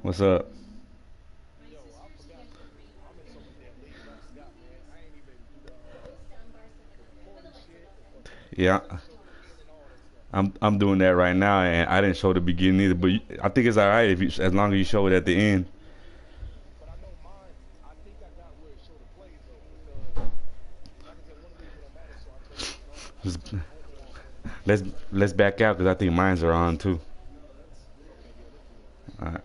What's up? Yeah, I'm doing that right now, and I didn't show the beginning either. But I think it's all right if you, as long as you show it at the end. Just- Let's let's back out because I think mines are on too. All right.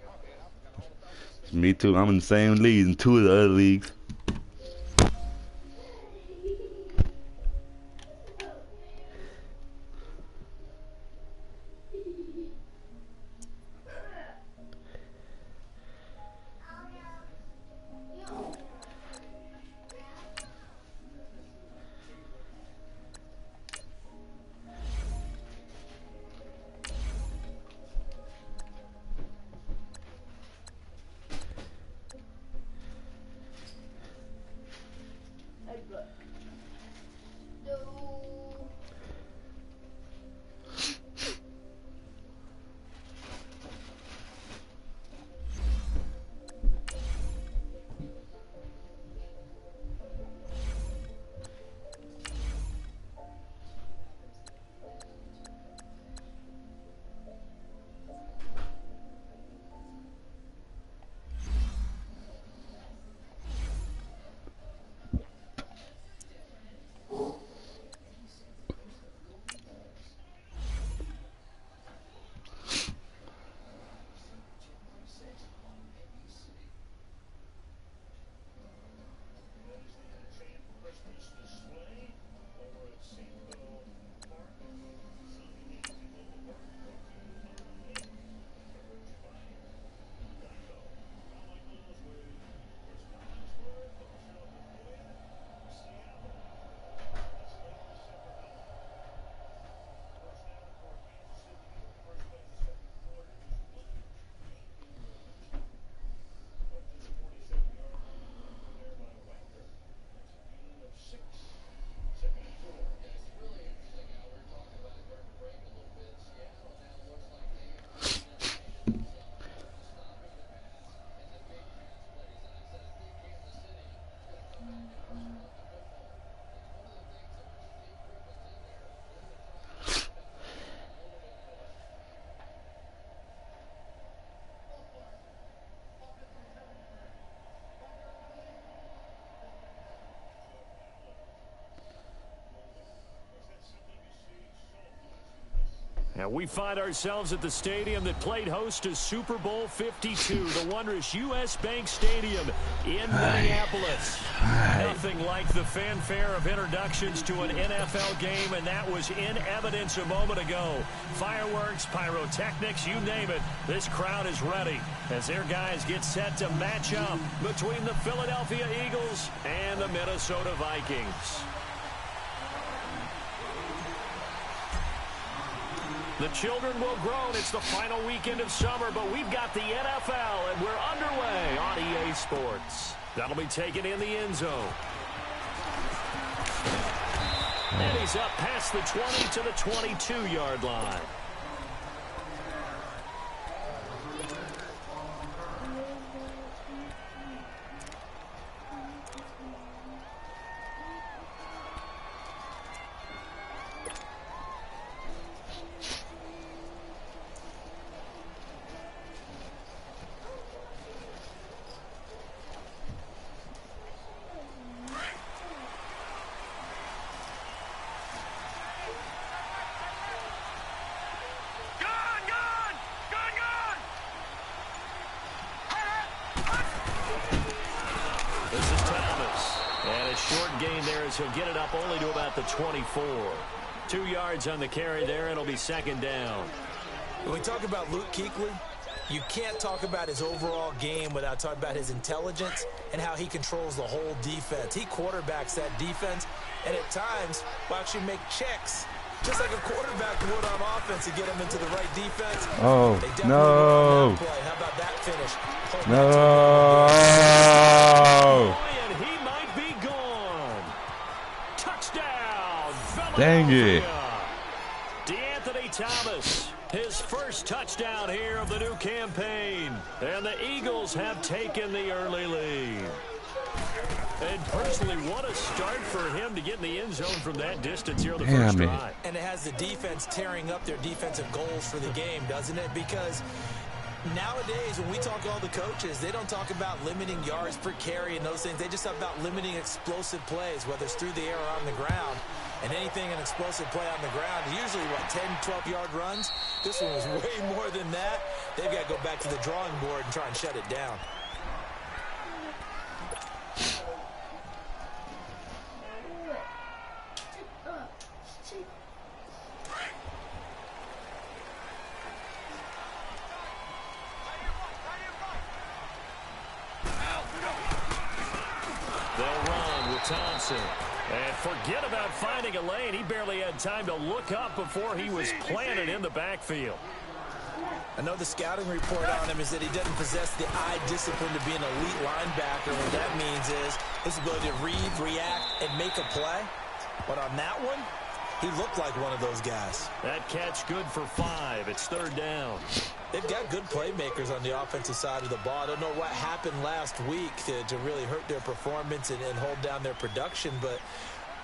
Me too. I'm in the same league in two of the other leagues. And we find ourselves at the stadium that played host to Super Bowl 52, the wondrous U.S. Bank Stadium in Minneapolis. Nothing like the fanfare of introductions to an NFL game, and that was in evidence a moment ago. Fireworks, pyrotechnics, you name it. This crowd is ready as their guys get set to match up between the Philadelphia Eagles and the Minnesota Vikings. The children will groan. It's the final weekend of summer, but we've got the NFL, and we're underway on EA Sports. That'll be taken in the end zone. And he's up past the 20 to the 22-yard line. He'll get it up only to about the 24. 2 yards on the carry there. It'll be second down. When we talk about Luke Kuechly, you can't talk about his overall game without talking about his intelligence and how he controls the whole defense. He quarterbacks that defense, and at times will actually make checks, just like a quarterback would on offense to get him into the right defense. Oh, no. How about that finish? No. And he might be gone. Touchdown, Philadelphia. Dang it. DeAnthony Thomas, his first first touchdown here of the new campaign. And the Eagles have taken the early lead. And personally, what a start for him to get in the end zone from that distance here on the first drive. And it has the defense tearing up their defensive goals for the game, doesn't it? Because nowadays, when we talk to all the coaches, they don't talk about limiting yards per carry and those things. They just talk about limiting explosive plays, whether it's through the air or on the ground. And anything an explosive play on the ground is usually, 10, 12-yard runs? This one was way more than that. They've got to go back to the drawing board and try and shut it down. Thompson. And forget about finding a lane. He barely had time to look up before he was planted in the backfield. I know the scouting report on him is that he doesn't possess the eye discipline to be an elite linebacker. What that means is his ability to read, react, and make a play. But on that one, he looked like one of those guys. That catch good for 5. It's 3rd down. They've got good playmakers on the offensive side of the ball. I don't know what happened last week to really hurt their performance and hold down their production, but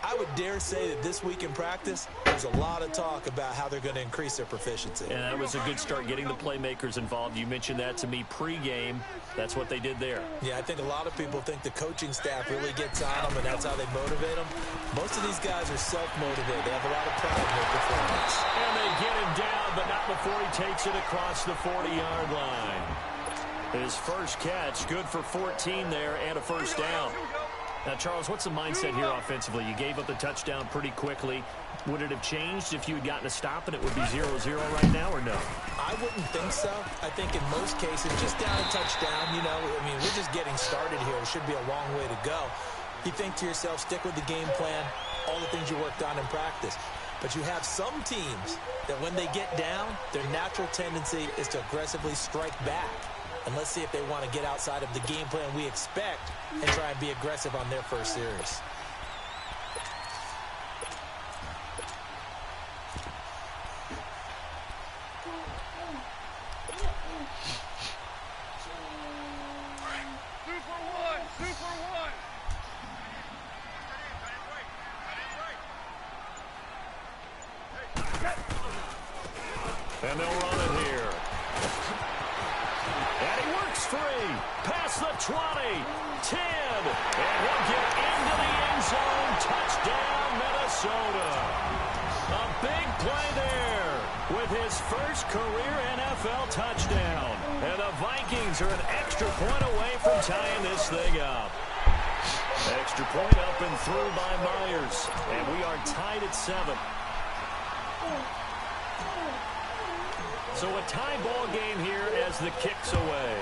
I would dare say that this week in practice, there's a lot of talk about how they're going to increase their proficiency. And that was a good start getting the playmakers involved. You mentioned that to me pregame. That's what they did there. Yeah, I think a lot of people think the coaching staff really gets on them, and that's how they motivate them. Most of these guys are self-motivated. They have a lot of pride in their performance. And they get him down, but not before he takes it across the 40-yard line. His first catch, good for 14 there and a first down. Now, Charles, what's the mindset here offensively? You gave up the touchdown pretty quickly. Would it have changed if you had gotten a stop and it would be 0-0 right now, or no? I wouldn't think so. I think in most cases, just down a touchdown, we're just getting started here. It should be a long way to go. You think to yourself, stick with the game plan, all the things you worked on in practice. But you have some teams that when they get down, their natural tendency is to aggressively strike back. And let's see if they want to get outside of the game plan we expect and try and be aggressive on their first series. And they'll run it here. And he works free. Past the 20, 10. And he'll get into the end zone. Touchdown, Minnesota. A big play there with his first career NFL touchdown. And the Vikings are an extra point away from tying this thing up. Extra point up and through by Myers. And we are tied at 7. So a tie ball game here as the kick's away.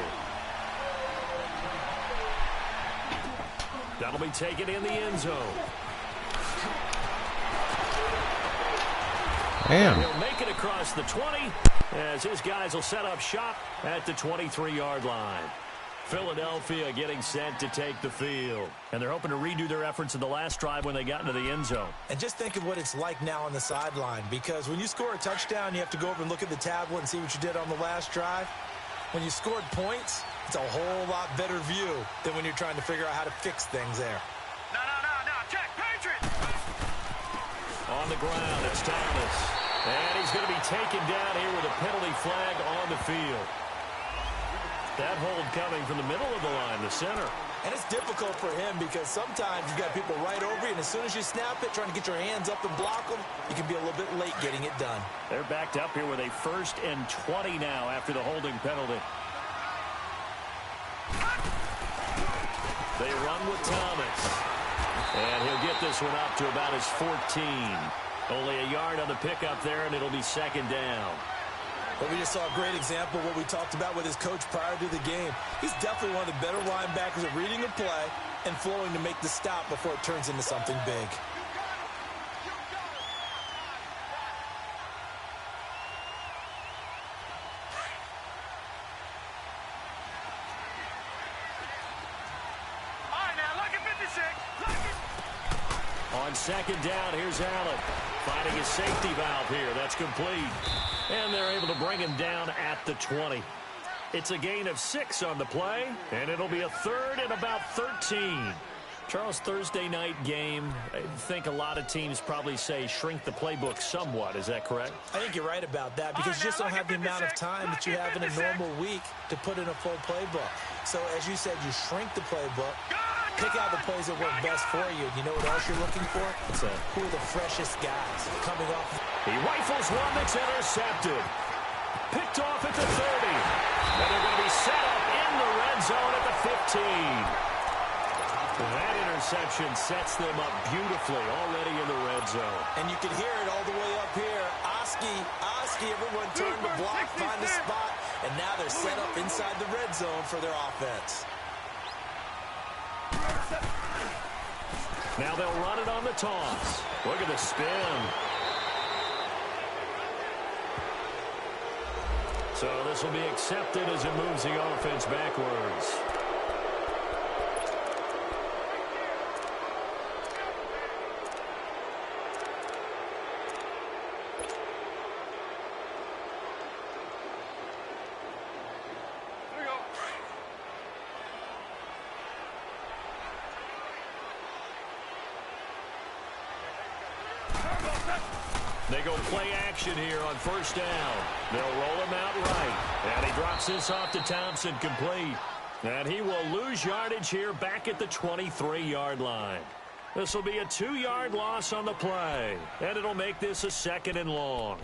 That'll be taken in the end zone. Damn. He'll make it across the 20 as his guys will set up shop at the 23-yard line. Philadelphia getting set to take the field. And they're hoping to redo their efforts in the last drive when they got into the end zone. And just think of what it's like now on the sideline, because when you score a touchdown, you have to go over and look at the tablet and see what you did on the last drive. When you scored points, it's a whole lot better view than when you're trying to figure out how to fix things there. No, check, Patriots! On the ground, it's Thomas. And he's going to be taken down here with a penalty flag on the field. That hold coming from the middle of the line, the center. And it's difficult for him because sometimes you've got people right over you, and as soon as you snap it, trying to get your hands up and block them, you can be a little bit late getting it done. They're backed up here with a 1st and 20 now after the holding penalty. They run with Thomas. And he'll get this one up to about his 14. Only a yard on the pickup there, and it'll be 2nd down. But we just saw a great example of what we talked about with his coach prior to the game. He's definitely one of the better linebackers at reading a play and flowing to make the stop before it turns into something big. On second down, here's Allen. Finding his safety valve here. That's complete. And they're able to bring him down at the 20. It's a gain of 6 on the play, and it'll be a third and about 13. Charles, Thursday night game, I think a lot of teams probably say shrink the playbook somewhat. Is that correct? I think you're right about that because you just don't have the amount of time that you have in a normal week to put in a full playbook. So, as you said, you shrink the playbook, pick out the plays that work best for you. You know what else you're looking for? Who are the freshest guys coming off? He rifles one that's intercepted. Picked off at the 30. And they're going to be set up in the red zone at the 15. That interception sets them up beautifully already in the red zone. And you can hear it all the way up here. Oski, everyone turned to block, find a spot, and now they're set up inside the red zone for their offense. Now they'll run it on the toss. Look at the spin. So this will be accepted as it moves the offense backwards. They go play action here on first down. They'll roll him out right. And he drops this off to Thompson, complete. And he will lose yardage here back at the 23-yard line. This will be a 2-yard loss on the play. And it'll make this a 2nd and long.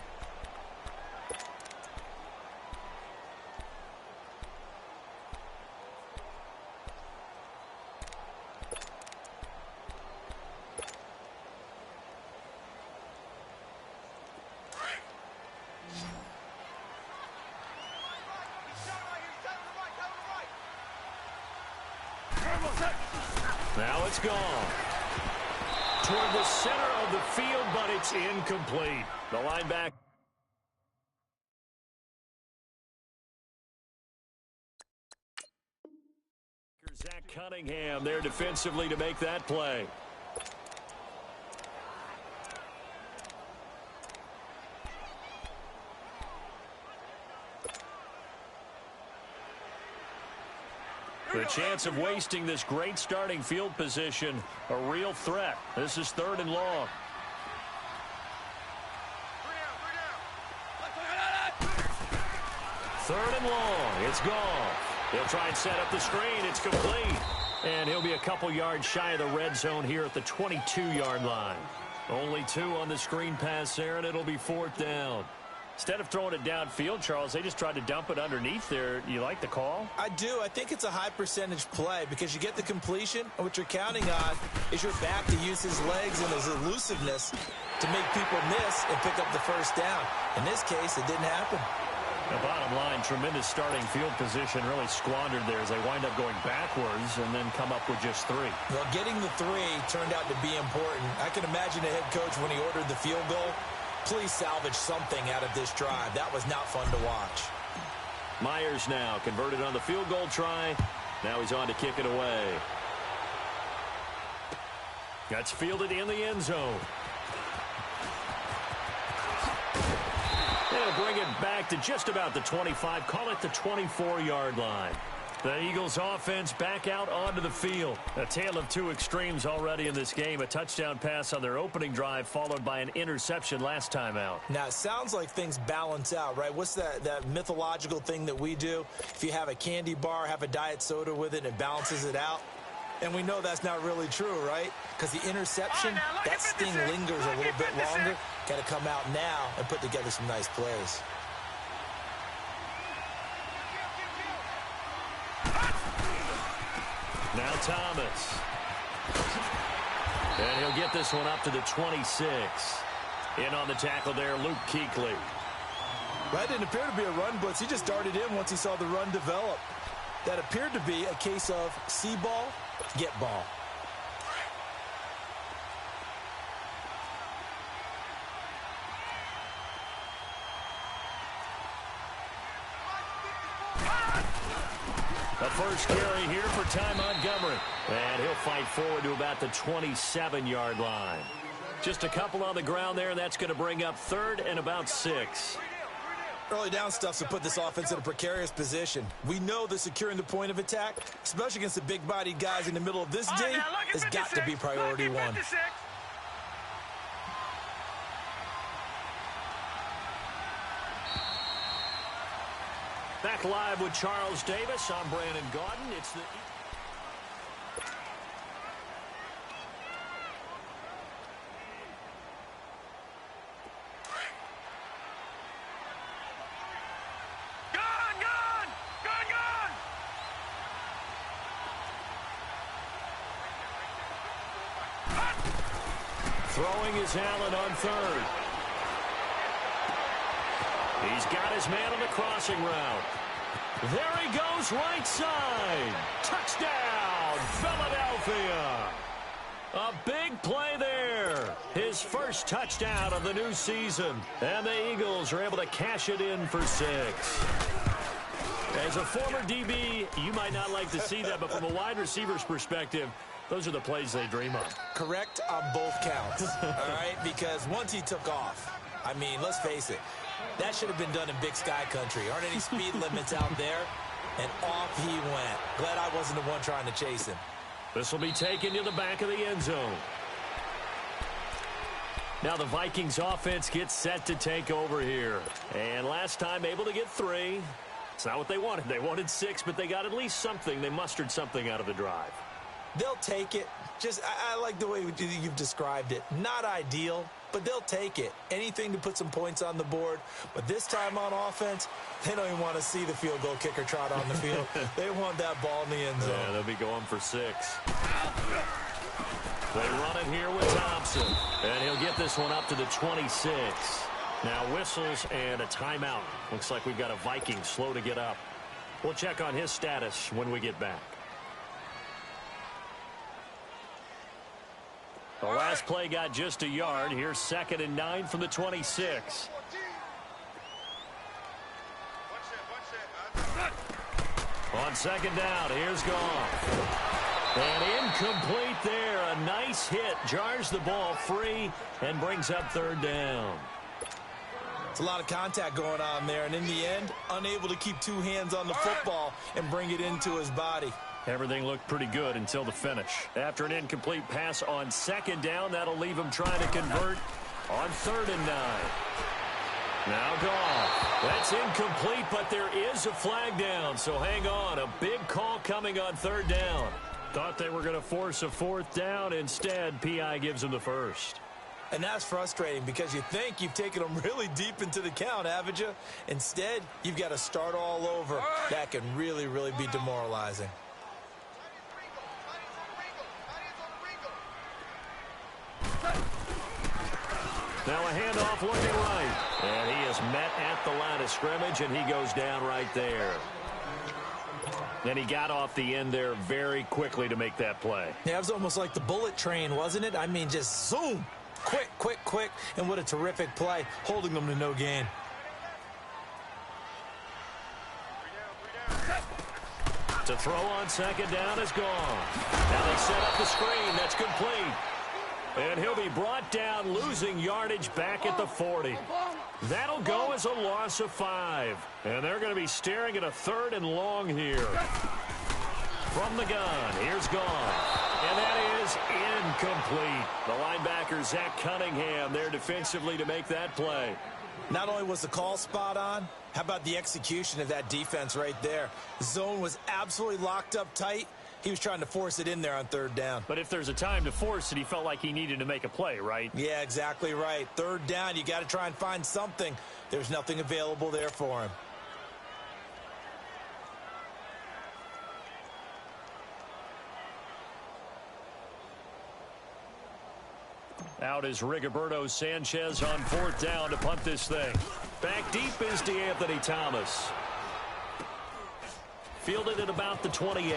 Now it's gone. Toward the center of the field, but it's incomplete. The linebacker. Zach Cunningham there defensively to make that play. The chance of wasting this great starting field position, a real threat. This is 3rd and long. Third and long. It's gone. He'll try and set up the screen. It's complete. And he'll be a couple yards shy of the red zone here at the 22-yard line. Only 2 on the screen pass there, and it'll be 4th down. Instead of throwing it downfield, Charles, they just tried to dump it underneath there. You like the call? I do. I think it's a high-percentage play because you get the completion, and what you're counting on is your back to use his legs and his elusiveness to make people miss and pick up the first down. In this case, it didn't happen. The bottom line, tremendous starting field position really squandered there as they wind up going backwards and then come up with just 3. Well, getting the 3 turned out to be important. I can imagine the head coach when he ordered the field goal. Please salvage something out of this drive. That was not fun to watch. Myers now converted on the field goal try. Now he's on to kick it away. That's fielded in the end zone. They'll bring it back to just about the 25. Call it the 24-yard line. The Eagles offense back out onto the field. A tale of 2 extremes already in this game. A touchdown pass on their opening drive followed by an interception last time out. Now, it sounds like things balance out, right? What's that mythological thing that we do? If you have a candy bar, have a diet soda with it, and it balances it out. And we know that's not really true, right? Because the interception, that sting lingers a little bit longer. Got to come out now and put together some nice plays. Now Thomas. And he'll get this one up to the 26. In on the tackle there, Luke Kuechly. That didn't appear to be a run blitz. He just darted in once he saw the run develop. That appeared to be a case of see ball, get ball. The first carry here for Ty Montgomery. And he'll fight forward to about the 27-yard line. Just a couple on the ground there, and that's going to bring up 3rd and about 6. Early down stuff's to put this offense in a precarious position. We know that securing the point of attack, especially against the big-bodied guys in the middle of this D, has got to be priority one. Back live with Charles Davis. I'm Brandon Gaudin. It's the... Throwing is Allen on 3rd. He's got his man on the crossing route. There he goes, right side. Touchdown, Philadelphia. A big play there. His first touchdown of the new season. And the Eagles are able to cash it in for 6. As a former DB, you might not like to see that, but from a wide receiver's perspective, those are the plays they dream of. Correct on both counts, all right? Because once he took off, I mean, let's face it, that should have been done in Big Sky country. Aren't any speed limits out there? And off he went. Glad I wasn't the one trying to chase him. This will be taken to the back of the end zone. Now the Vikings offense gets set to take over here. And last time able to get 3. It's not what they wanted. They wanted 6, but they got at least something. They mustered something out of the drive. They'll take it. I like the way you've described it. Not ideal, but they'll take it. Anything to put some points on the board. But this time on offense, they don't even want to see the field goal kicker trot on the field. They want that ball in the end zone. Yeah, they'll be going for 6. They run it here with Thompson. And he'll get this one up to the 26. Now whistles and a timeout. Looks like we've got a Viking slow to get up. We'll check on his status when we get back. The last play got just a yard. Here's 2nd and 9 from the 26. On 2nd down, here's Goff. And incomplete there. A nice hit. Jars the ball free and brings up 3rd down. It's a lot of contact going on there. And in the end, unable to keep 2 hands on the football and bring it into his body. Everything looked pretty good until the finish. After an incomplete pass on 2nd down, that'll leave him trying to convert on 3rd and 9. Now Goff. That's incomplete, but there is a flag down, so hang on. A big call coming on 3rd down. Thought they were going to force a 4th down. Instead, P.I. gives them the 1st. And that's frustrating because you think you've taken them really deep into the count, haven't you? Instead, you've got to start all over. That can really, really be demoralizing. Now a handoff looking right. And he is met at the line of scrimmage, and he goes down right there. And he got off the end there very quickly to make that play. Yeah, it was almost like the bullet train, wasn't it? I mean, just zoom. Quick, quick, quick. And what a terrific play, holding them to no gain. To throw on 2nd down is gone. Now they set up the screen. That's complete. And he'll be brought down, losing yardage back at the 40. That'll go as a loss of 5. And they're going to be staring at a 3rd and long here. From the gun, here's Goff. And that is incomplete. The linebacker, Zach Cunningham, there defensively to make that play. Not only was the call spot on, how about the execution of that defense right there? The zone was absolutely locked up tight. He was trying to force it in there on 3rd down. But if there's a time to force it, he felt like he needed to make a play, right? Yeah, exactly right. 3rd down, you got to try and find something. There's nothing available there for him. Out is Rigoberto Sanchez on 4th down to punt this thing. Back deep is DeAnthony Thomas. Fielded at about the 28.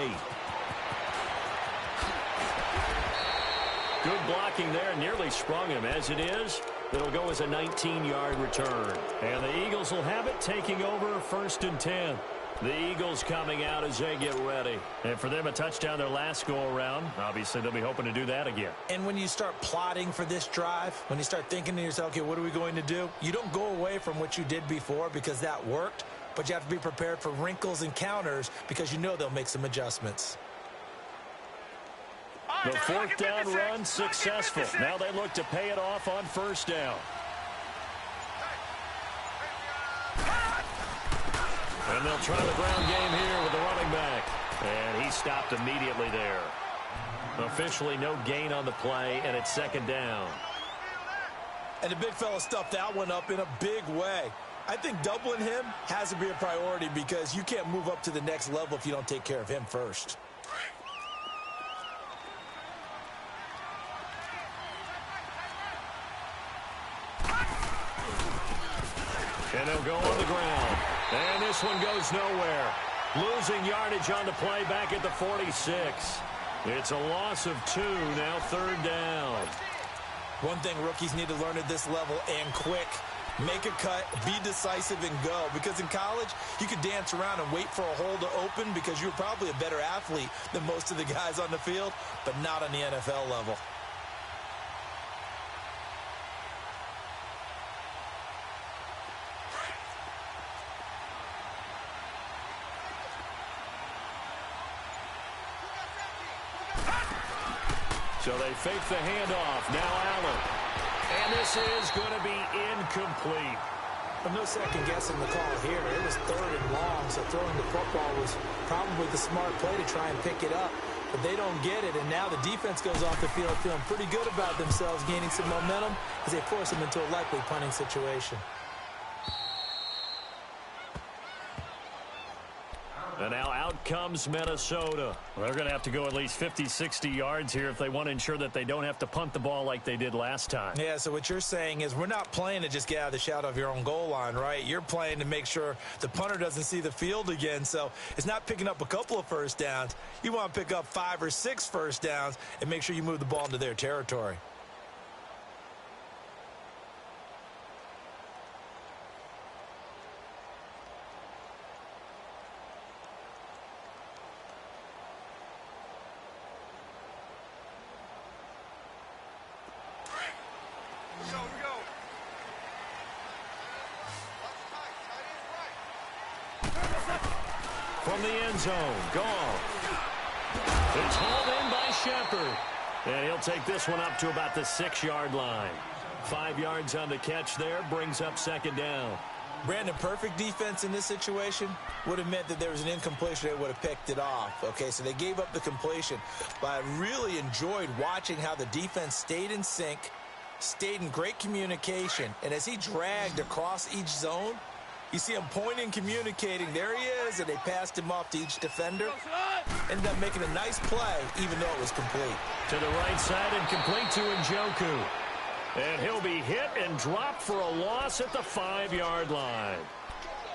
Good blocking there, nearly sprung him. As it is, it'll go as a 19-yard return. And the Eagles will have it, taking over 1st and 10. The Eagles coming out as they get ready. And for them, a touchdown their last go-around. Obviously, they'll be hoping to do that again. And when you start plotting for this drive, when you start thinking to yourself, okay, what are we going to do? You don't go away from what you did before because that worked, but you have to be prepared for wrinkles and counters because you know they'll make some adjustments. The fourth down run successful. Now they look to pay it off on first down. And they'll try the ground game here with the running back. And he stopped immediately there. Officially no gain on the play, and it's second down. And the big fella stuffed that one up in a big way. I think doubling him has to be a priority because you can't move up to the next level if you don't take care of him first. And they'll go on the ground. And this one goes nowhere. Losing yardage on the play back at the 46. It's a loss of 2, now third down. One thing rookies need to learn at this level and quick. Make a cut, be decisive, and go. Because in college, you could dance around and wait for a hole to open because you're probably a better athlete than most of the guys on the field, but not on the NFL level. So they fake the handoff. Now Allen. And this is going to be incomplete. Well, no second guessing the call here. It was third and long, so throwing the football was probably the smart play to try and pick it up. But they don't get it, and now the defense goes off the field feeling pretty good about themselves, gaining some momentum as they force them into a likely punting situation. And now out comes Minnesota. They're going to have to go at least 50, 60 yards here if they want to ensure that they don't have to punt the ball like they did last time. Yeah, so what you're saying is we're not playing to just get out of the shadow of your own goal line, right? You're playing to make sure the punter doesn't see the field again. So it's not picking up a couple of first downs. You want to pick up 5 or 6 first downs and make sure you move the ball into their territory. From the end zone, gone. It's hauled in by Shepard. And he'll take this one up to about the 6-yard line. 5 yards on the catch there, brings up second down. Brandon, perfect defense in this situation would have meant that there was an incompletion. They would have picked it off. Okay, so they gave up the completion. But I really enjoyed watching how the defense stayed in sync, stayed in great communication. And as he dragged across each zone, you see him pointing, communicating. There he is, and they passed him off to each defender. Ended up making a nice play, even though it was complete. To the right side and complete to Njoku. And he'll be hit and dropped for a loss at the 5-yard line.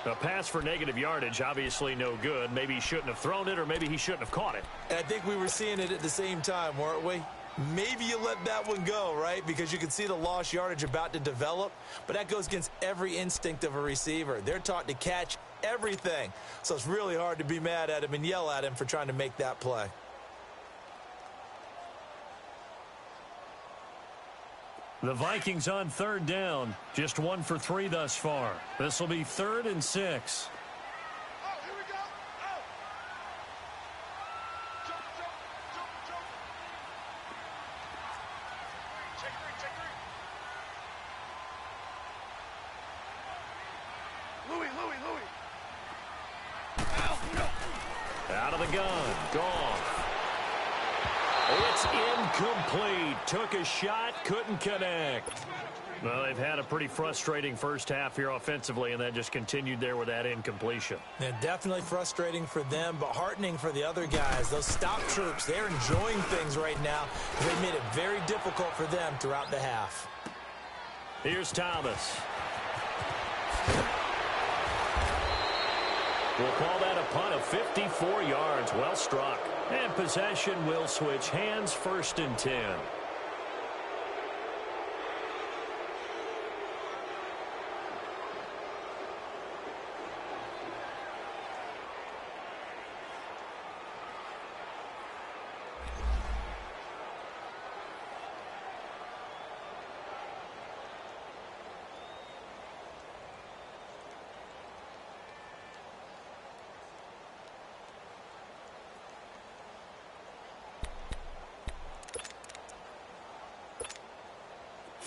A pass for negative yardage, obviously no good. Maybe he shouldn't have thrown it, or maybe he shouldn't have caught it. And I think we were seeing it at the same time, weren't we? Maybe you let that one go, right? Because you can see the lost yardage about to develop. But that goes against every instinct of a receiver. They're taught to catch everything. So it's really hard to be mad at him and yell at him for trying to make that play. The Vikings on third down. Just 1 for 3 thus far. This will be 3rd and 6. Out of the gun. Gone. It's incomplete. Took a shot, couldn't connect. Well, they've had a pretty frustrating first half here offensively, and then just continued there with that incompletion. Yeah, definitely frustrating for them, but heartening for the other guys. Those stop troops, they're enjoying things right now. They made it very difficult for them throughout the half. Here's Thomas. We'll call that a punt of 54 yards. Well struck. And possession will switch hands, 1st and 10.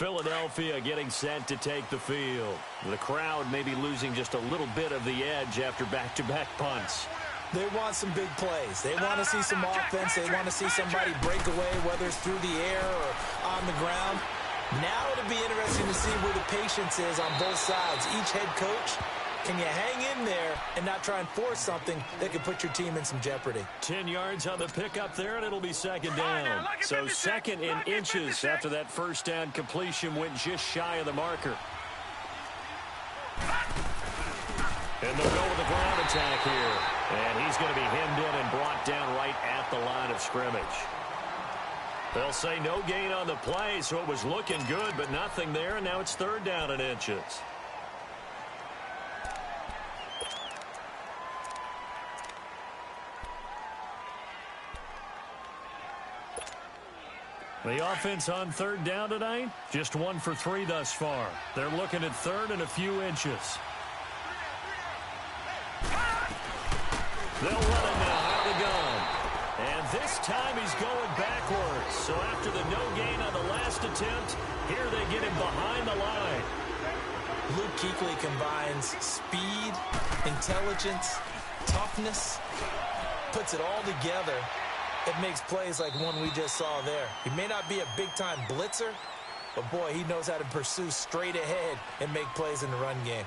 Philadelphia getting set to take the field. The crowd may be losing just a little bit of the edge after back-to-back punts. They want some big plays. They want to see some offense. They want to see somebody break away, whether it's through the air or on the ground. Now it'll be interesting to see where the patience is on both sides. Each head coach, can you hang in there and not try and force something that could put your team in some jeopardy? 10 yards on the pickup there, and it'll be second down. So second in inches after that first down completion went just shy of the marker. And they'll go with the ground attack here. And he's going to be hemmed in and brought down right at the line of scrimmage. They'll say no gain on the play, so it was looking good, but nothing there, and now it's third down in inches. The offense on third down tonight, just 1 for 3 thus far. They're looking at third and a few inches. They'll run it now out of the gun. And this time he's going backwards. So after the no gain on the last attempt, here they get him behind the line. Luke Kuechly combines speed, intelligence, toughness, puts it all together. It makes plays like one we just saw there. He may not be a big-time blitzer, but boy, he knows how to pursue straight ahead and make plays in the run game.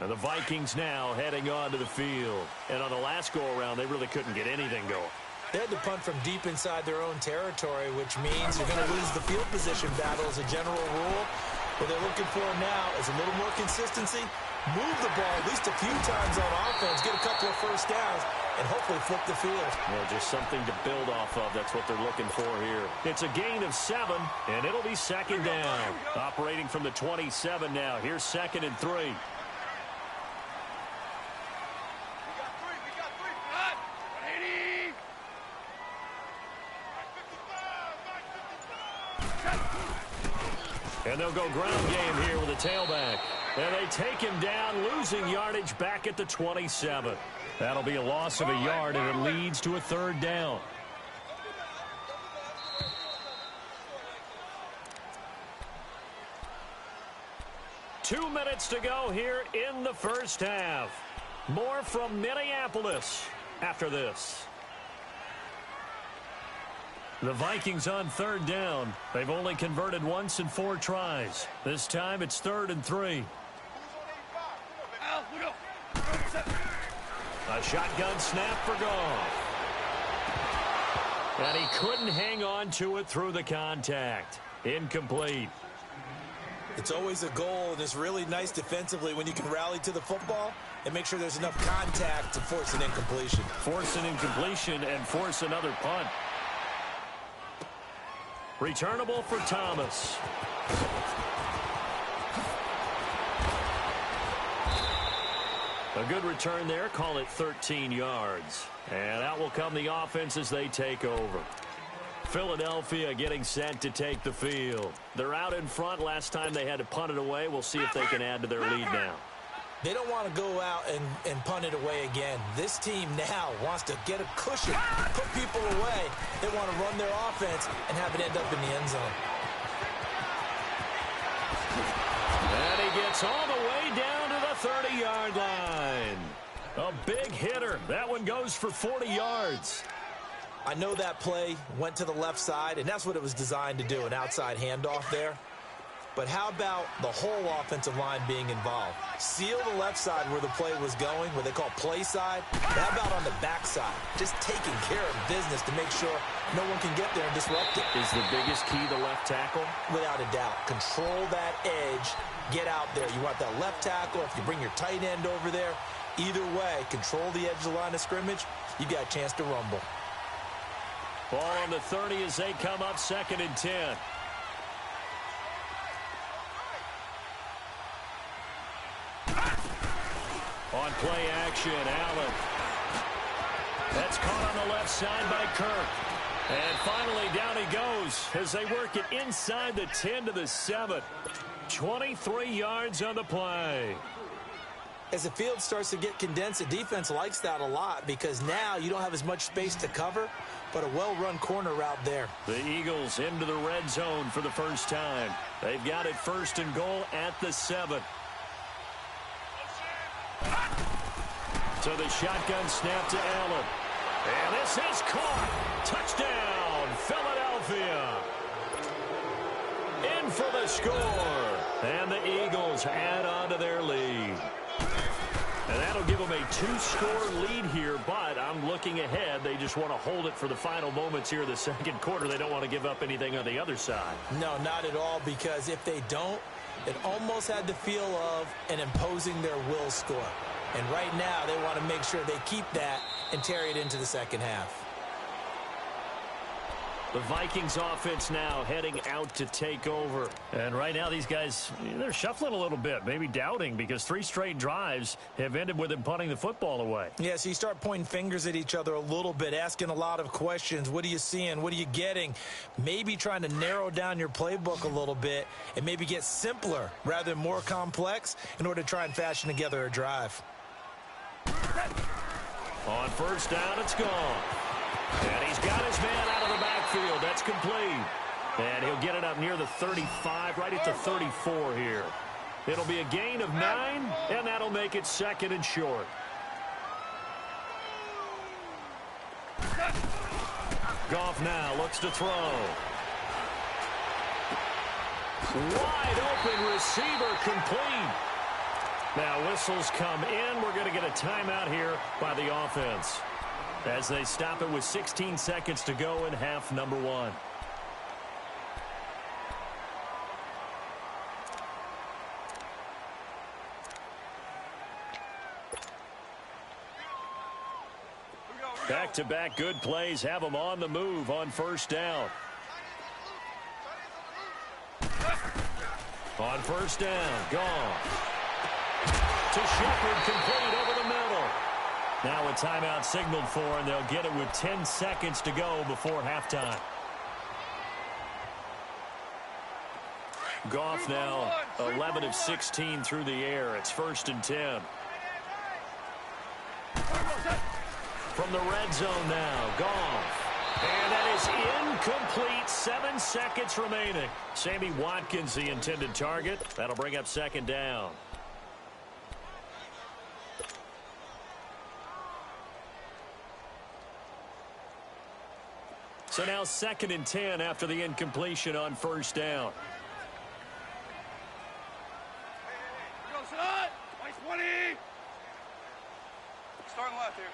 And the Vikings now heading onto the field. And on the last go-around, they really couldn't get anything going. They had to punt from deep inside their own territory, which means you're going to lose the field position battle as a general rule. What they're looking for now is a little more consistency, move the ball at least a few times on offense, get a couple of first downs, and hopefully flip the field. Well, just something to build off of. That's what they're looking for here. It's a gain of 7, and it'll be second down. Operating from the 27 now. Here's 2nd and 3. And they'll go ground game here with a tailback. And they take him down, losing yardage back at the 27. That'll be a loss of a yard, and it leads to a third down. Two minutes to go here in the first half. More from Minneapolis after this. The Vikings on third down. They've only converted once in 4 tries. This time it's 3rd and 3. A shotgun snap for Goff. And he couldn't hang on to it through the contact. Incomplete. It's always a goal, and it's really nice defensively when you can rally to the football and make sure there's enough contact to force an incompletion. Force an incompletion and force another punt. Returnable for Thomas. A good return there. Call it 13 yards. And out will come the offense as they take over. Philadelphia getting set to take the field. They're out in front. Last time they had to punt it away. We'll see if they can add to their lead now. They don't want to go out and punt it away again. This team now wants to get a cushion, put people away. They want to run their offense and have it end up in the end zone. And he gets all the way down to the 30-yard line. A big hitter. That one goes for 40 yards. I know that play went to the left side, and that's what it was designed to do, an outside handoff there. But how about the whole offensive line being involved? Seal the left side where the play was going, what they call play side. How about on the back side? Just taking care of business to make sure no one can get there and disrupt it. Is the biggest key the left tackle? Without a doubt. Control that edge. Get out there. You want that left tackle. If you bring your tight end over there, either way, control the edge of the line of scrimmage, you got a chance to rumble. Ball on the 30 as they come up 2nd and 10. On play action, Allen. That's caught on the left side by Kirk. And finally, down he goes as they work it inside the 10 to the 7. 23 yards on the play. As the field starts to get condensed, the defense likes that a lot because now you don't have as much space to cover, but a well-run corner route there. The Eagles into the red zone for the first time. They've got it 1st and goal at the 7. So the shotgun snap to Allen. And this is caught. Touchdown, Philadelphia. In for the score. And the Eagles add on to their lead. And that'll give them a 2-score lead here, but I'm looking ahead. They just want to hold it for the final moments here of the second quarter. They don't want to give up anything on the other side. No, not at all, because if they don't, it almost had the feel of an imposing their will score. And right now, they want to make sure they keep that and carry it into the second half. The Vikings offense now heading out to take over. And right now these guys, they're shuffling a little bit, maybe doubting, because 3 straight drives have ended with them punting the football away. Yeah, so you start pointing fingers at each other a little bit, asking a lot of questions. What are you seeing? What are you getting? Maybe trying to narrow down your playbook a little bit and maybe get simpler rather than more complex in order to try and fashion together a drive. On first down, it's gone. And he's got his man out of the backfield. That's complete. And he'll get it up near the 35, right at the 34 here. It'll be a gain of 9, and that'll make it 2nd and short. Goff now looks to throw. Wide open receiver, complete. Now whistles come in. We're going to get a timeout here by the offense, as they stop it with 16 seconds to go in half number 1. Back-to-back good plays have them on the move on first down. On first down, gone. To Shepard, complete over the middle. Now a timeout signaled for, and they'll get it with 10 seconds to go before halftime. Goff now 11 of 16 through the air. It's 1st and 10. From the red zone now, Goff. And that is incomplete. 7 seconds remaining. Sammy Watkins, the intended target. That'll bring up 2nd down. So now 2nd and 10 after the incompletion on first down. Starting left here.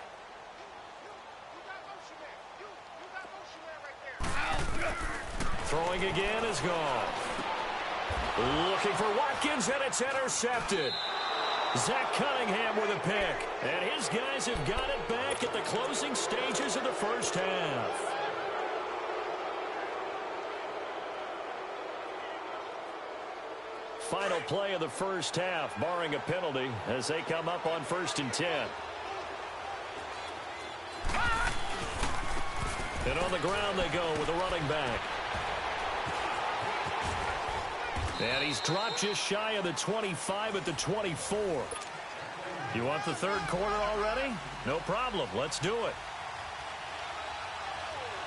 Throwing again is gone. Looking for Watkins, and it's intercepted. Zach Cunningham with a pick. And his guys have got it back at the closing stages of the first half. Final play of the first half, barring a penalty, as they come up on 1st and 10. And on the ground they go with a running back. And he's dropped just shy of the 25 at the 24. You want the third quarter already? No problem. Let's do it.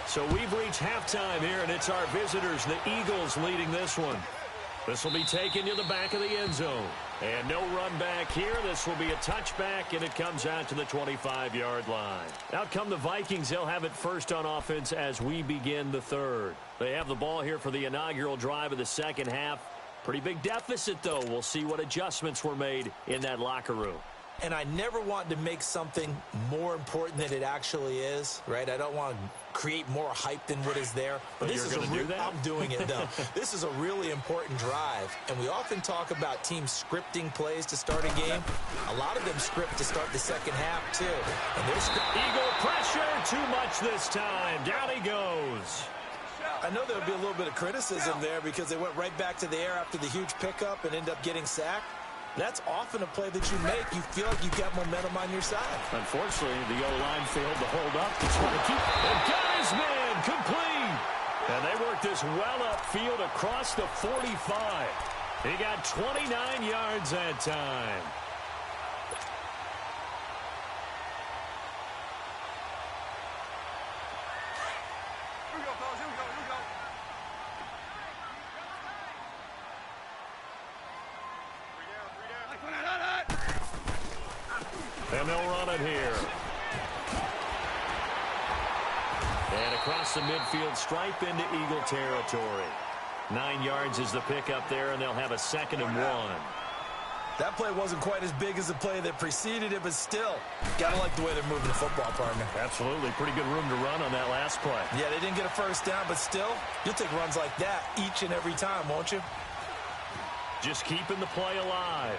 So we've reached halftime here, and it's our visitors, the Eagles, leading this one. This will be taken to the back of the end zone. And no run back here. This will be a touchback, and it comes out to the 25-yard line. Out come the Vikings. They'll have it first on offense as we begin the third. They have the ball here for the inaugural drive of the second half. Pretty big deficit, though. We'll see what adjustments were made in that locker room. And I never want to make something more important than it actually is, right? I don't want to create more hype than what is there. But this is do that? I'm doing it, though. This is a really important drive. And we often talk about teams scripting plays to start a game. A lot of them script to start the second half, too. And Eagle pressure, too much this time. Down he goes. I know there'll be a little bit of criticism there because they went right back to the air after the huge pickup and ended up getting sacked. That's often a play that you make. You feel like you've got momentum on your side. Unfortunately, the O-line failed to hold up to try to keep. And got his man complete. And they worked this well upfield across the 45. He got 29 yards that time. Here we go, fellas. Here we go. Here we go. Three down. And they'll run it here. And across the midfield stripe into Eagle territory. 9 yards is the pickup there, and they'll have a 2nd and 1. That play wasn't quite as big as the play that preceded it, but still, gotta like the way they're moving the football, partner. Absolutely. Pretty good room to run on that last play. Yeah, they didn't get a first down, but still, you'll take runs like that each and every time, won't you? Just keeping the play alive.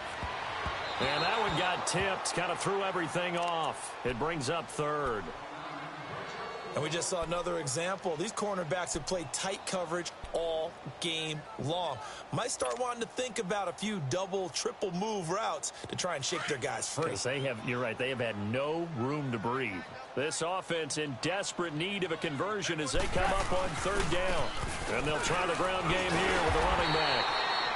And that one got tipped, kind of threw everything off. It brings up 3rd. And we just saw another example. These cornerbacks have played tight coverage all game long. Might start wanting to think about a few double, triple move routes to try and shake their guys free. You're right, they have had no room to breathe. This offense in desperate need of a conversion as they come up on 3rd down. And they'll try the ground game here with the running back.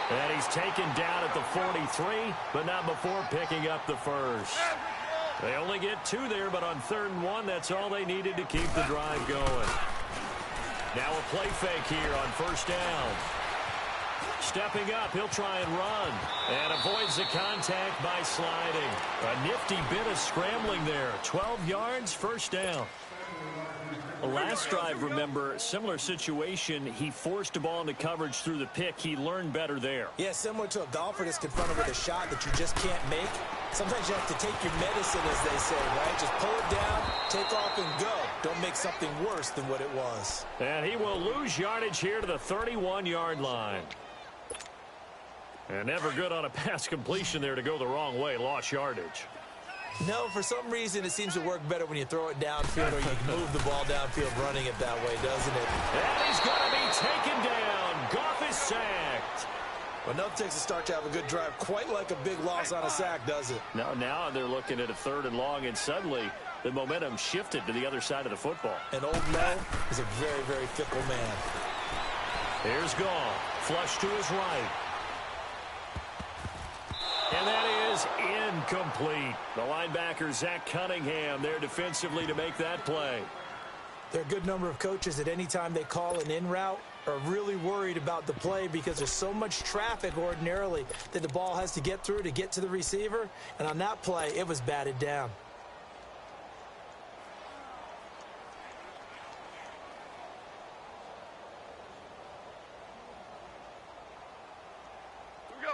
And he's taken down at the 43, but not before picking up the first. They only get 2 there, but on 3rd and 1, that's all they needed to keep the drive going. Now a play fake here on 1st down. Stepping up, he'll try and run. And avoids the contact by sliding. A nifty bit of scrambling there. 12 yards, 1st down. Last drive, remember, similar situation. He forced a ball into coverage through the pick. He learned better there. Yeah, similar to a golfer that's confronted with a shot that you just can't make. Sometimes you have to take your medicine, as they say, right? Just pull it down, take off, and go. Don't make something worse than what it was. And he will lose yardage here to the 31-yard line. And never good on a pass completion there to go the wrong way. Lost yardage. No, for some reason, it seems to work better when you throw it downfield or you can move the ball downfield running it that way, doesn't it? And he's going to be taken down. Goff is sacked. Well, nothing takes a start to have a good drive quite like a big loss on a sack, does it? No, now they're looking at a 3rd and long, and suddenly the momentum shifted to the other side of the football. And old Mel is a very, very fickle man. Here's Goff. Flush to his right. And that is incomplete. The linebacker, Zach Cunningham, there defensively to make that play. There are a good number of coaches that any time they call an in route are really worried about the play because there's so much traffic ordinarily that the ball has to get through to get to the receiver. And on that play, it was batted down.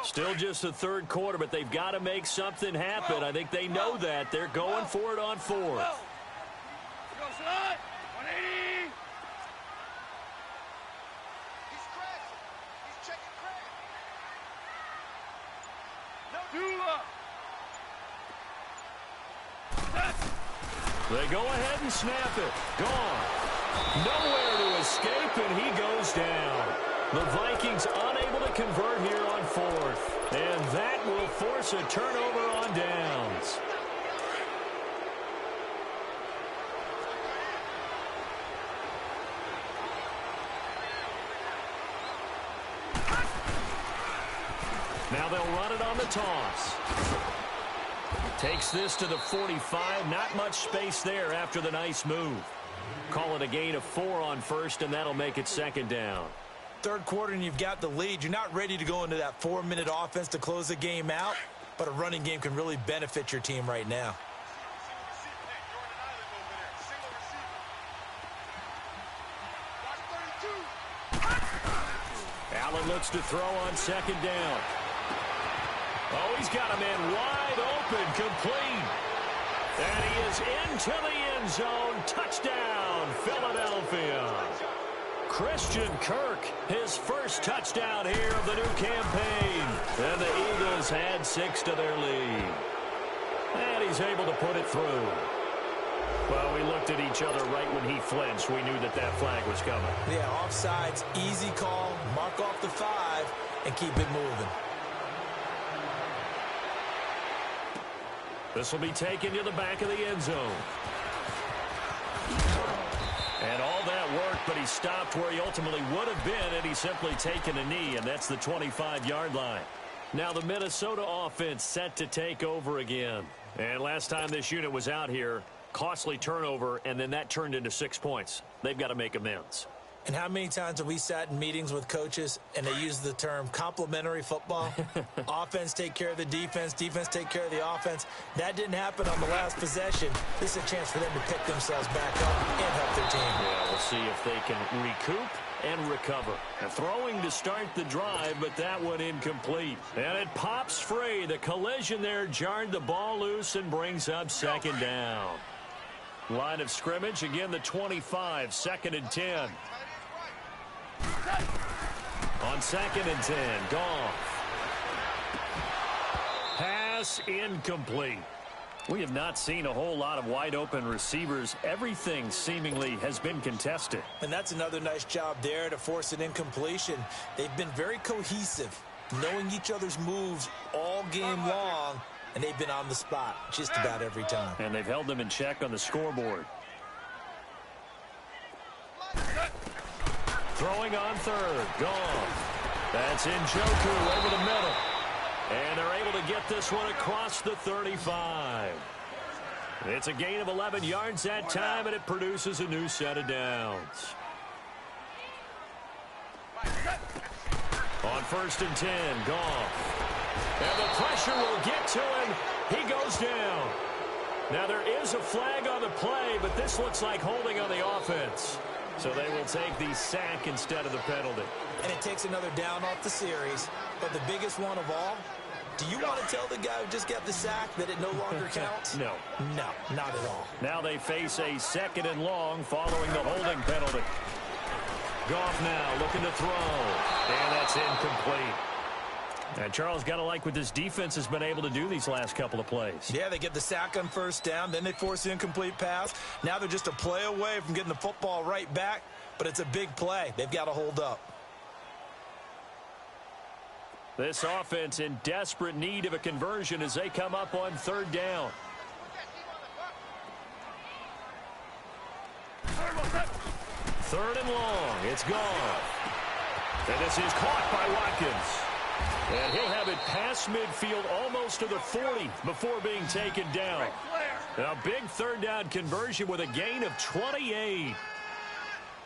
Still just the 3rd quarter, but they've got to make something happen. I think they know that. They're going for it on 4th. Go, slide. 180. He's crashing. He's checking crash. No, They go ahead and snap it. Gone. Nowhere to escape, and he goes down. The Vikings unable to convert here on 4th. And that will force a turnover on downs. Now they'll run it on the toss. Takes this to the 45. Not much space there after the nice move. Call it a gain of 4 on 1st, and that'll make it 2nd down. 3rd quarter and you've got the lead. You're not ready to go into that 4-minute offense to close the game out, but a running game can really benefit your team right now. Allen looks to throw on 2nd down. Oh, he's got a man wide open, complete. And he is into the end zone. Touchdown, Philadelphia. Christian Kirk, his first touchdown here of the new campaign. And the Eagles had 6 to their lead. And he's able to put it through. Well, we looked at each other right when he flinched. We knew that that flag was coming. Yeah, offsides, easy call, mark off the 5, and keep it moving. This will be taken to the back of the end zone. And all that worked, but he stopped where he ultimately would have been had he simply taken a knee, and that's the 25-yard line. Now the Minnesota offense set to take over again. And last time this unit was out here, costly turnover, and then that turned into 6 points. They've got to make amends. And how many times have we sat in meetings with coaches and they use the term complementary football? Offense take care of the defense, defense take care of the offense. That didn't happen on the last possession. This is a chance for them to pick themselves back up and help their team. Yeah, we'll see if they can recoup and recover. Now, throwing to start the drive, but that one incomplete. And it pops free. The collision there jarred the ball loose and brings up second down. Line of scrimmage, again the 25, 2nd and 10. On 2nd and 10, Goff. Pass incomplete. We have not seen a whole lot of wide open receivers. Everything seemingly has been contested. And that's another nice job there to force an incompletion. They've been very cohesive, knowing each other's moves all game long, and they've been on the spot just about every time. And they've held them in check on the scoreboard. Throwing on 3rd, Goff. That's Njoku over the middle. And they're able to get this one across the 35. It's a gain of 11 yards that time, and it produces a new set of downs. On 1st and 10, Goff. And the pressure will get to him. He goes down. Now there is a flag on the play, but this looks like holding on the offense. So they will take the sack instead of the penalty. And it takes another down off the series. But the biggest one of all, do you want to tell the guy who just got the sack that it no longer counts? No. No, not at all. Now they face a 2nd and long following the holding penalty. Goff now looking to throw. And that's incomplete. And Charles, got to like what this defense has been able to do these last couple of plays. Yeah, they get the sack on 1st down, then they force the incomplete pass. Now they're just a play away from getting the football right back, but it's a big play. They've got to hold up. This offense in desperate need of a conversion as they come up on 3rd down. Third and long. It's gone. And this is caught by Watkins. And he'll have it past midfield almost to the 40 before being taken down. A big 3rd down conversion with a gain of 28.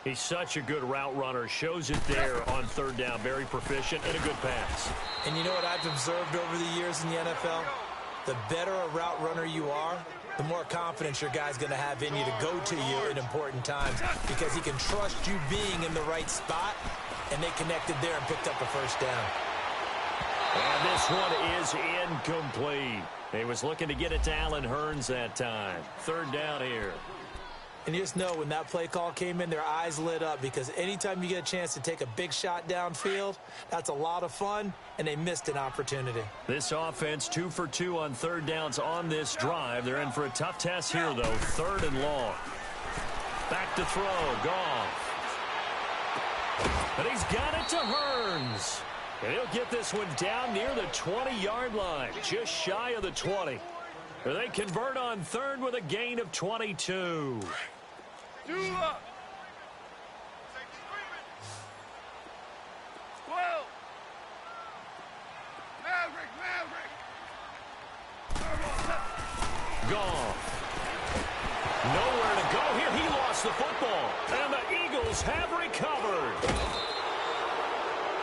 He's such a good route runner. Shows it there on 3rd down. Very proficient and a good pass. And you know what I've observed over the years in the NFL? The better a route runner you are, the more confidence your guy's going to have in you to go to you in important times because he can trust you being in the right spot, and they connected there and picked up a 1st down. And this one is incomplete. He was looking to get it to Allen Hurns that time. 3rd down here. And you just know when that play call came in, their eyes lit up because anytime you get a chance to take a big shot downfield, that's a lot of fun, and they missed an opportunity. This offense 2 for 2 on 3rd downs on this drive. They're in for a tough test here, though. 3rd and long. Back to throw. Goff. And he's got it to Hurns. And he'll get this one down near the 20-yard line, just shy of the 20. They convert on 3rd with a gain of 22. 2 up. 12. Maverick. Goff. Nowhere to go here. He lost the football. And the Eagles have recovered.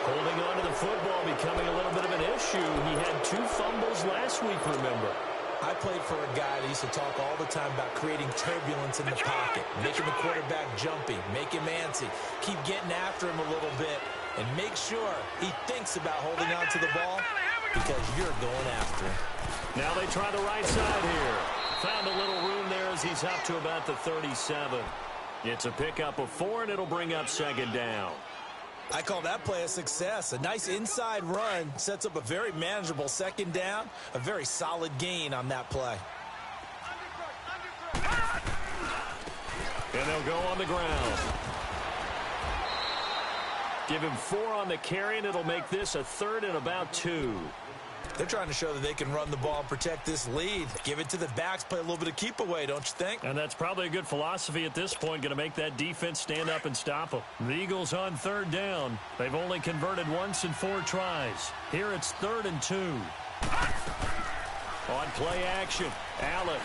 Holding on to the football becoming a little bit of an issue. He had 2 fumbles last week, remember. I played for a guy that used to talk all the time about creating turbulence in the pocket, making the quarterback jumpy, make him antsy, keep getting after him a little bit, and make sure he thinks about holding on to the ball because you're going after him. Now they try the right side here. Found a little room there as he's up to about the 37. It's a pickup of 4, and it'll bring up 2nd down. I call that play a success. A nice inside run sets up a very manageable 2nd down, a very solid gain on that play. And they'll go on the ground. Give him 4 on the carry, and it'll make this a 3rd and about 2. They're trying to show that they can run the ball and protect this lead. Give it to the backs, play a little bit of keep away, don't you think? And that's probably a good philosophy at this point, going to make that defense stand up and stop them. The Eagles on third down. They've only converted once in 4 tries. Here it's 3rd and 2. On play action, Allen.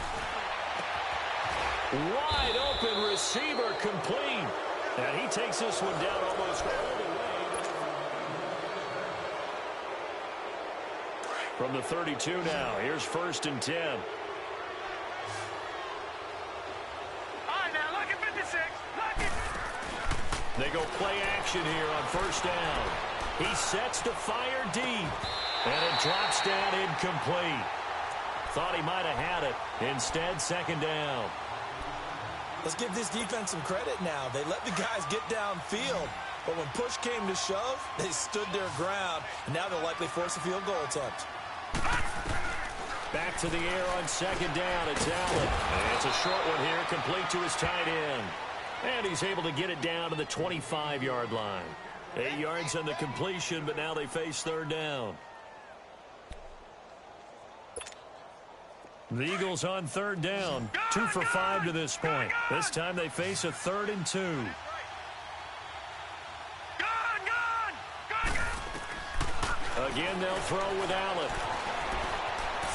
Wide open receiver, complete. And he takes this one down almost all the way. From the 32 now, here's 1st and 10. All right, now look at 56. Look at. They go play action here on 1st down. He sets to fire deep. And it drops down incomplete. Thought he might have had it. Instead, 2nd down. Let's give this defense some credit now. They let the guys get downfield. But when push came to shove, they stood their ground. And now they'll likely force a field goal attempt. Back to the air on 2nd down. It's Allen. And it's a short one here, complete to his tight end. And he's able to get it down to the 25-yard line. 8 yards on the completion, but now they face 3rd down. The Eagles on 3rd down. 2 for 5 to this point. This time they face a 3rd and 2. Again, they'll throw with Allen.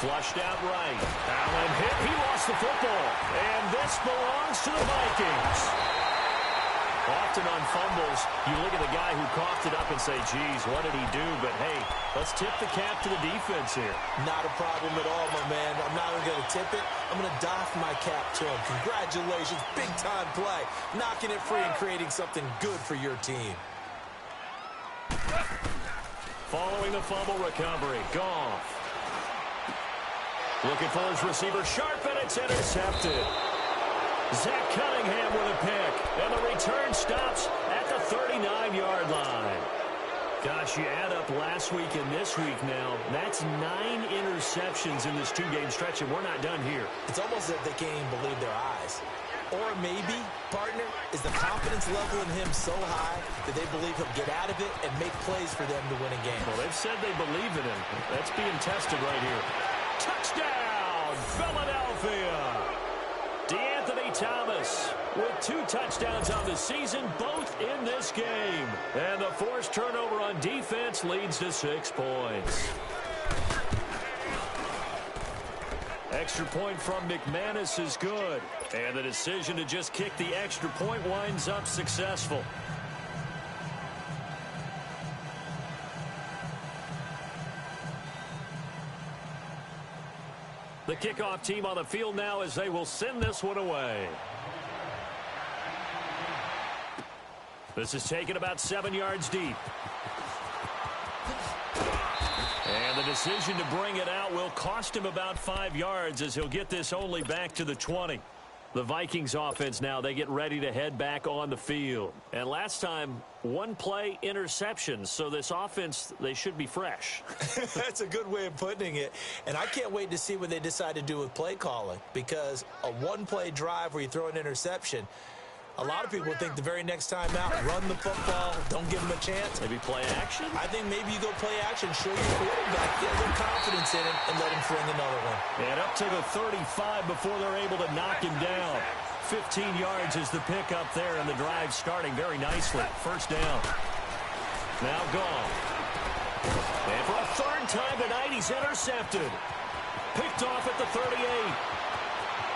Flushed out right. Allen hit. He lost the football. And this belongs to the Vikings. Often on fumbles, you look at the guy who coughed it up and say, geez, what did he do? But, hey, let's tip the cap to the defense here. Not a problem at all, my man. I'm not even going to tip it. I'm going to doff my cap to him. Congratulations. Big-time play. Knocking it free and creating something good for your team. Following the fumble recovery, Goff. Looking for his receiver, sharp, and it's intercepted. Zach Cunningham with a pick, and the return stops at the 39-yard line. Gosh, you add up last week and this week now, that's 9 interceptions in this 2-game stretch, and we're not done here. It's almost as if they can't even believe their eyes. Or maybe, partner, is the confidence level in him so high that they believe he'll get out of it and make plays for them to win a game. Well, they've said they believe in him. That's being tested right here. Touchdown, Philadelphia! DeAnthony Thomas with 2 touchdowns on the season, both in this game. And the forced turnover on defense leads to 6 points. Extra point from McManus is good. And the decision to just kick the extra point winds up successful. The kickoff team on the field now as they will send this one away. This is taken about 7 yards deep. And the decision to bring it out will cost him about 5 yards as he'll get this only back to the 20. The Vikings offense now, they get ready to head back on the field. And last time, 1 play interception. So this offense, they should be fresh. That's a good way of putting it. And I can't wait to see what they decide to do with play calling. Because a 1-play drive where you throw an interception, a lot of people think the very next time out, run the football, don't give them a chance. Maybe play action? I think maybe you go play action, show your quarterback, get a little confidence in him, and let him fling another one. And up to the 35 before they're able to knock him down. 15 yards is the pickup there, and the drive starting very nicely. 1st down. Now gone. And for a 3rd time tonight, he's intercepted. Picked off at the 38.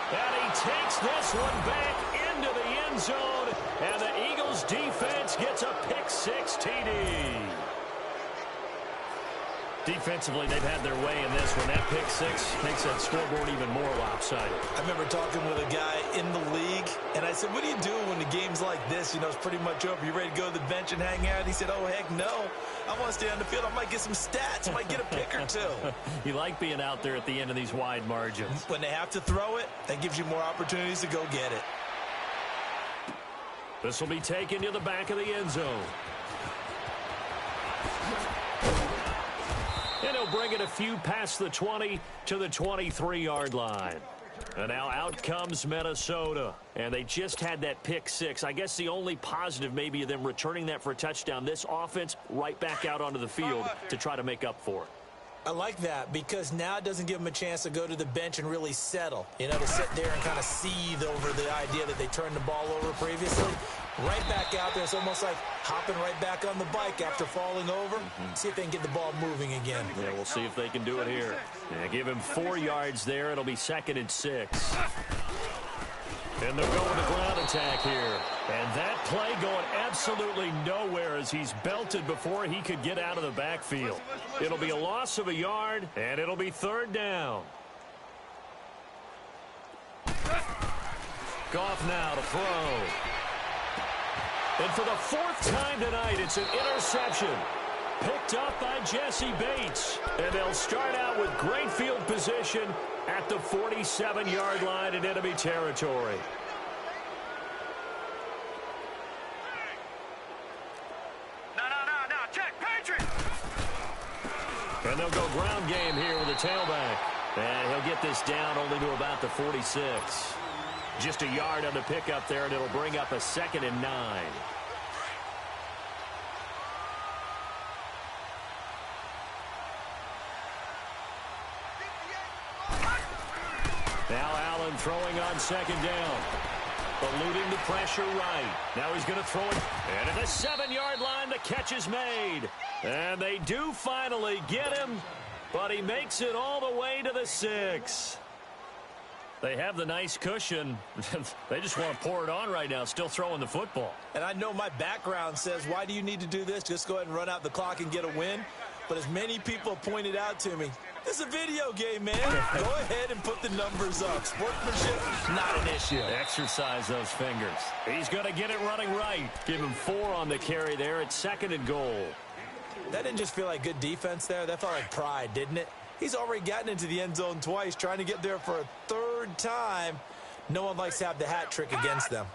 And he takes this one back into the end zone, and the Eagles defense gets a pick-6 TD. Defensively, they've had their way in this one. That pick-6 makes that scoreboard even more lopsided. I remember talking with a guy in the league, and I said, what do you do when the game's like this? You know, it's pretty much over. You ready to go to the bench and hang out? He said, oh, heck no. I want to stay on the field. I might get some stats. I might get a pick or 2. You like being out there at the end of these wide margins. When they have to throw it, that gives you more opportunities to go get it. This will be taken to the back of the end zone. And he'll bring it a few past the 20 to the 23-yard line. And now out comes Minnesota. And they just had that pick-6. I guess the only positive maybe of them returning that for a touchdown. This offense right back out onto the field to try to make up for it. I like that because now it doesn't give them a chance to go to the bench and really settle. You know, to sit there and kind of seethe over the idea that they turned the ball over previously. Right back out there. It's almost like hopping right back on the bike after falling over. See if they can get the ball moving again. Yeah, we'll see if they can do it here. Yeah, give him 4 yards there. It'll be 2nd and 6. And they'll go with a ground attack here. And that play going absolutely nowhere as he's belted before he could get out of the backfield. It'll be a loss of a yard, and it'll be 3rd down. Goff now to throw. And for the 4th time tonight, it's an interception. Picked up by Jesse Bates. And they'll start out with great field position at the 47-yard line in enemy territory. No, check, Patriot! And they'll go ground game here with a tailback. And he'll get this down only to about the 46. Just a yard on the pickup there, and it'll bring up a 2nd and 9. Now Allen throwing on 2nd down. Eluding the pressure right. Now he's going to throw it. And at the 7-yard line, the catch is made. And they do finally get him, but he makes it all the way to the 6. They have the nice cushion. They just want to pour it on right now, still throwing the football. And I know my background says, why do you need to do this? Just go ahead and run out the clock and get a win. But as many people pointed out to me, it's a video game, man. Go ahead and put the numbers up. Sportsmanship, not an issue. Exercise those fingers. He's going to get it running right. Give him 4 on the carry there at 2nd and goal. That didn't just feel like good defense there. That felt like pride, didn't it? He's already gotten into the end zone twice, trying to get there for a 3rd time. No one likes to have the hat trick against them.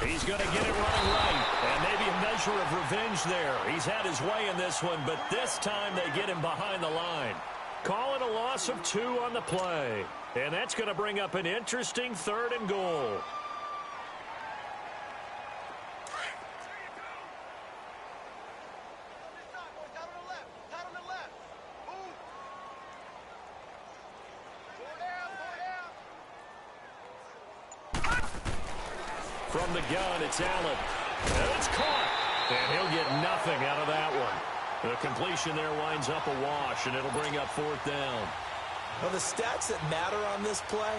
He's going to get it running right. And maybe a measure of revenge there. He's had his way in this one, but this time they get him behind the line. Call it a loss of 2 on the play. And that's going to bring up an interesting 3rd and goal. From the gun, it's Allen. And it's caught. And he'll get nothing out of that one. The completion there winds up a wash, and it'll bring up 4th down. Well, the stats that matter on this play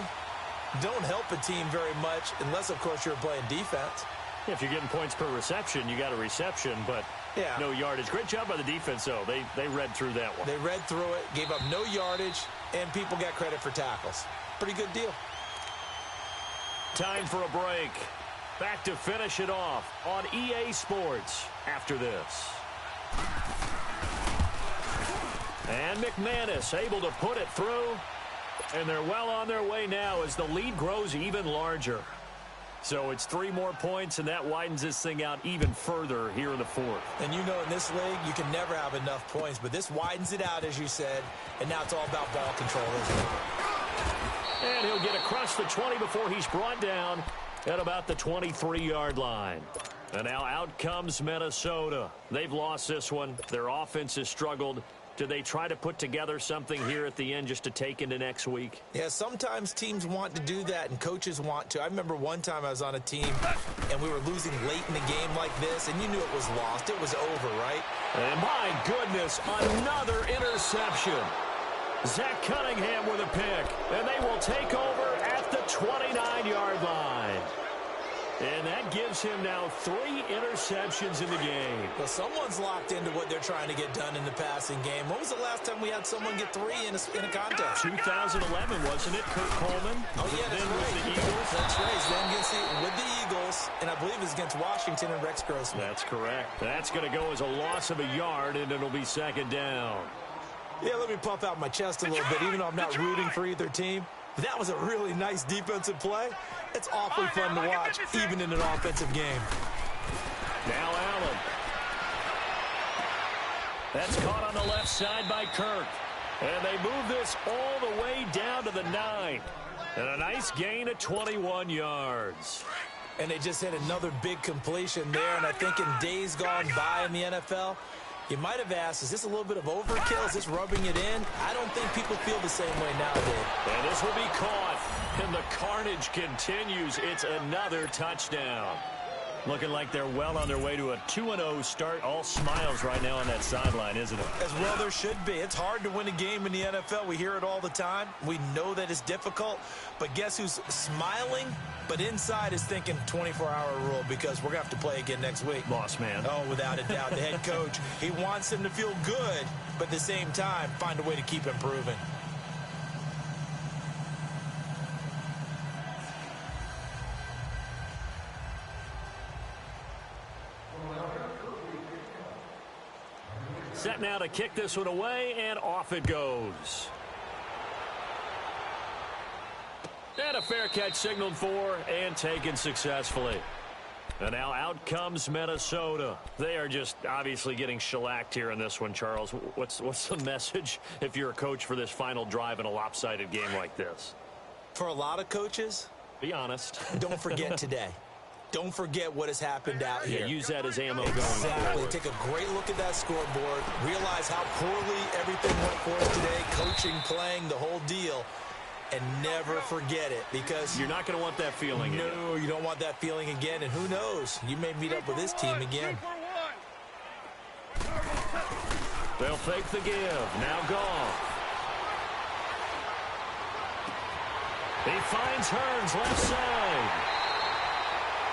don't help a team very much unless, of course, you're playing defense. If you're getting points per reception, you got a reception, but no yardage. Great job by the defense, though. They read through that one. They read through it, gave up no yardage, and people got credit for tackles. Pretty good deal. Time for a break. Back to finish it off on EA Sports after this. And McManus able to put it through. And they're well on their way now as the lead grows even larger. So it's 3 more points, and that widens this thing out even further here in the 4th. And you know in this league, you can never have enough points. But this widens it out, as you said. And now it's all about ball control, isn't it? And he'll get across the 20 before he's brought down at about the 23-yard line. And now out comes Minnesota. They've lost this one. Their offense has struggled. Do they try to put together something here at the end just to take into next week? Yeah, sometimes teams want to do that and coaches want to. I remember one time I was on a team and we were losing late in the game like this, and you knew it was lost. It was over, right? And my goodness, another interception. Zach Cunningham with a pick, and they will take over at the 29-yard line. And that gives him now 3 interceptions in the game. Well, someone's locked into what they're trying to get done in the passing game. When was the last time we had someone get 3 in a contest? 2011, wasn't it, Kurt Coleman? Oh, yeah, that's then right. with the Eagles. That's right. Then with the Eagles, and I believe it was against Washington and Rex Grossman. That's correct. That's going to go as a loss of a yard, and it'll be 2nd down. Yeah, let me puff out my chest a little bit, even though I'm not rooting for either team. That was a really nice defensive play. It's awfully fun to watch, even in an offensive game. Now Allen. That's caught on the left side by Kirk. And they move this all the way down to the 9. And a nice gain of 21 yards. And they just hit another big completion there. And I think in days gone by in the NFL, You might have asked, is this a little bit of overkill? Is this rubbing it in? I don't think people feel the same way now, Dave. And this will be caught, and the carnage continues. It's another touchdown. Looking like they're well on their way to a 2-0 start. All smiles right now on that sideline, isn't it? As well there should be. It's hard to win a game in the NFL. We hear it all the time. We know that it's difficult. But guess who's smiling? But inside is thinking 24-hour rule because we're going to have to play again next week. Boss man. Oh, without a doubt. The head coach, he wants him to feel good, but at the same time, find a way to keep improving. Set now to kick this one away, and off it goes. And a fair catch signaled for and taken successfully. And now out comes Minnesota. They are just obviously getting shellacked here in this one, Charles. What's the message if you're a coach for this final drive in a lopsided game like this? For a lot of coaches, be honest. Don't forget today. Don't forget what has happened out here. Yeah, use that as ammo going Exactly. forward. Take a great look at that scoreboard. Realize how poorly everything went for us today. Coaching, playing, the whole deal. And never forget it because you're not going to want that feeling again. No, you don't want that feeling again. And who knows? You may meet up with this team again. They'll fake the give. Now gone. He finds Hearns left side.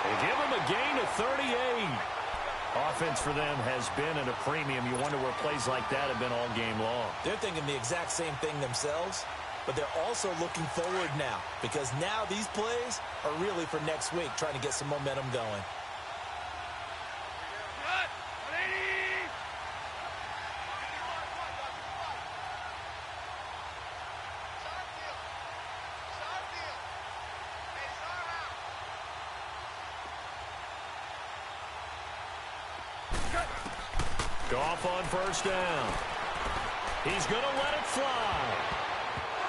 They give him a gain of 38. Offense for them has been at a premium. You wonder where plays like that have been all game long. They're thinking the exact same thing themselves, but they're also looking forward now because now these plays are really for next week, trying to get some momentum going. Goff on first down. He's going to let it fly.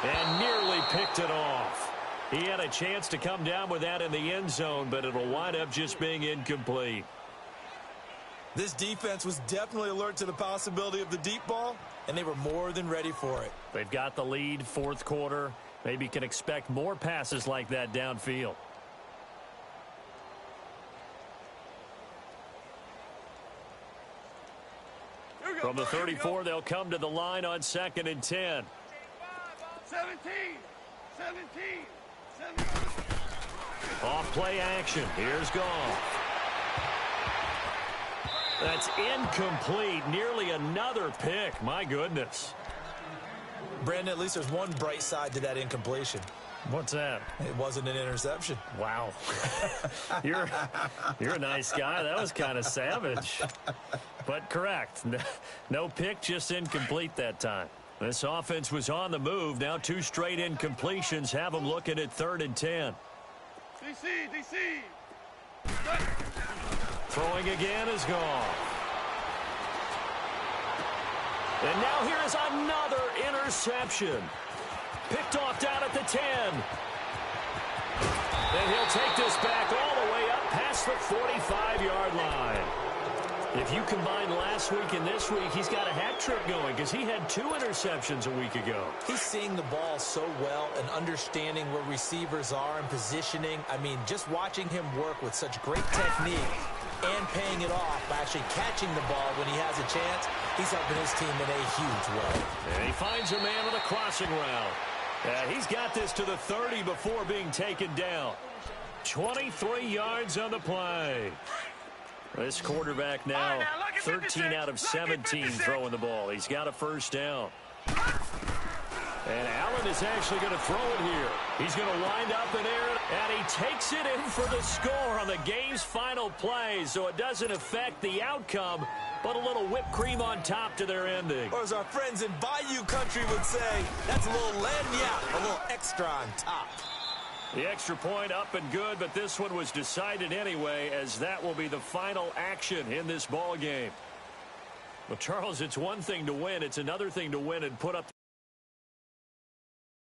And nearly picked it off. He had a chance to come down with that in the end zone, but it'll wind up just being incomplete. This defense was definitely alert to the possibility of the deep ball, and they were more than ready for it. They've got the lead, fourth quarter. Maybe can expect more passes like that downfield. From the 34, they'll come to the line on 2nd and 10. 17. Off play action. Here's Goff. That's incomplete. Nearly another pick. My goodness. Brandon, at least there's one bright side to that incompletion. What's that? It wasn't an interception. Wow. You're a nice guy. That was kind of savage. But correct. No pick, just incomplete that time. This offense was on the move. Now 2 straight incompletions have them looking at 3rd and 10. DC. Throwing again is gone. And now here is another interception. Picked off down at the 10. And he'll take this back all the way up past the 45-yard line. If you combine last week and this week, he's got a hat trick going because he had 2 interceptions a week ago. He's seeing the ball so well and understanding where receivers are and positioning. I mean, just watching him work with such great technique and paying it off by actually catching the ball when he has a chance, he's helping his team in a huge way. And he finds a man on the crossing route. He's got this to the 30 before being taken down. 23 yards on the play. This quarterback now 13 out of 17 throwing the ball. He's got a first down. And Allen is actually going to throw it here. He's going to wind up in there, and he takes it in for the score on the game's final play, so it doesn't affect the outcome, but a little whipped cream on top to their ending. Or as our friends in Bayou Country would say, that's a little lagniappe, a little extra on top. The extra point up and good, but this one was decided anyway, as that will be the final action in this ball game. Well, Charles, it's one thing to win. It's another thing to win and put up